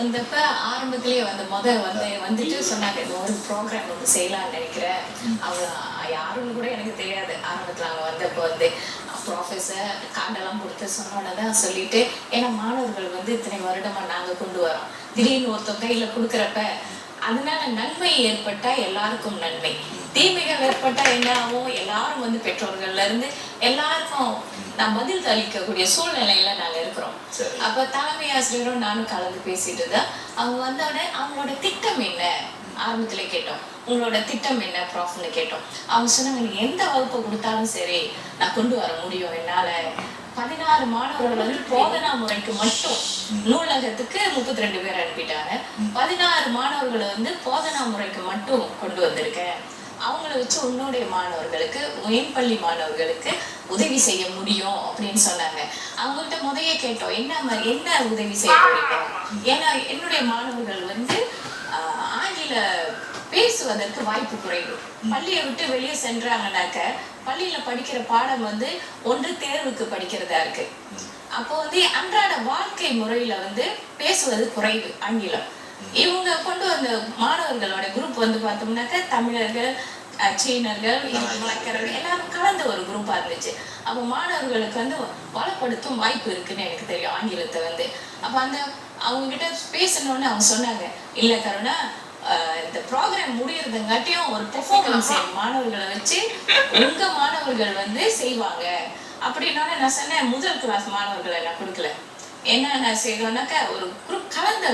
வந்தப்ப ஆரம்பத்திலேயே வந்துட்டு சொன்னாங்க, இந்த ஒரு ப்ரோக்ராம் வந்து செய்யலாம்னு நினைக்கிறேன். அவங்க யாருன்னு கூட எனக்கு தெரியாது. ஆரம்பத்துல அவங்க வந்தப்போ ப்ரொஃபஸர் கார்டெல்லாம் கொடுத்து சொன்னோன்னே தான் சொல்லிட்டு, ஏன்னா மாணவர்கள் வந்து இத்தனை வருடமா நாங்க கொண்டு வரோம். திடீர்னு ஒருத்தர் கையில கொடுக்குறப்ப அதனால நன்மை ஏற்பட்டா எல்லாருக்கும் நன்மை, தீமைகள் ஏற்பட்டா என்ன ஆகும்? எல்லாரும் வந்து பெற்றோர்கள்ல இருந்து எல்லாருக்கும் நான் பதில் அளிக்கக்கூடிய சூழ்நிலையில நாங்க இருக்கிறோம். அப்ப தலைமை ஆசிரியரும் நானும் கலந்து பேசிட்டு தான் அவங்க வந்தோடனே அவங்களோட திட்டம் என்ன ஆரம்பத்துல கேட்டோம். உங்களோட திட்டம் என்ன ப்ராஃப்னு கேட்டோம். அவங்க சொன்னாங்க, நீங்க எந்த வகுப்பு கொடுத்தாலும் சரி நான் கொண்டு வர முடியும். என்னால 16 மாணவர்கள் வந்து போதனா முறைக்கு மட்டும் நூலகத்துக்கு 32 பேர் அனுப்பிட்டாங்க. 16 மாணவர்களை வந்து போதனா முறைக்கு மட்டும் கொண்டு வந்திருக்கேன். அவங்கள வச்சு உன்னுடைய மாணவர்களுக்கு, மேம்பள்ளி மாணவர்களுக்கு உதவி செய்ய முடியும் அப்படின்னு சொன்னாங்க. அவங்கள்ட்ட முதைய கேட்டோம், என்ன உதவி செய்ய முடியும்? ஏன்னா என்னுடைய மாணவர்கள் வந்து ஆங்கில பேசுவதற்கு வாய்ப்பு குறைவு. பள்ளியை விட்டு வெளியே சென்றாங்கன்னாக்க பள்ளியில படிக்கிற பாடம் வந்து ஒன்று தேர்வுக்கு படிக்கிறதா இருக்கு. அப்போ வந்து அன்றாட வாழ்க்கை முறையில வந்து பேசுவது குறைவு ஆங்கிலம். இவங்க கொண்டு வந்த மாணவர்களோட குரூப் வந்து பார்த்தோம்னாக்க தமிழர்கள், சீனர்கள், மலைக்கர்கள் எல்லாரும் கலந்த ஒரு குரூப்பா இருந்துச்சு. அப்போ மாணவர்களுக்கு வந்து வளப்படுத்தும் வாய்ப்பு இருக்குன்னு எனக்கு தெரியும் ஆங்கிலத்தை வந்து. அப்ப அவங்க கிட்ட பேசணும்னு அவங்க சொன்னாங்க, இல்ல கருணா, இந்த ப்ரோக்ராம் முடியறதுங்காட்டியும் ஒரு பெர்ஃபார்மன்ஸ் மாணவர்களை வச்சு உங்க மாணவர்கள் வந்து செய்வாங்க அப்படின்னா நான் சொன்னேன். முதல் கிளாஸ் மாணவர்களை நான் கொடுக்கல. என்ன நான் செய்வேன்னாக்கா ஒரு குரூப் கலந்த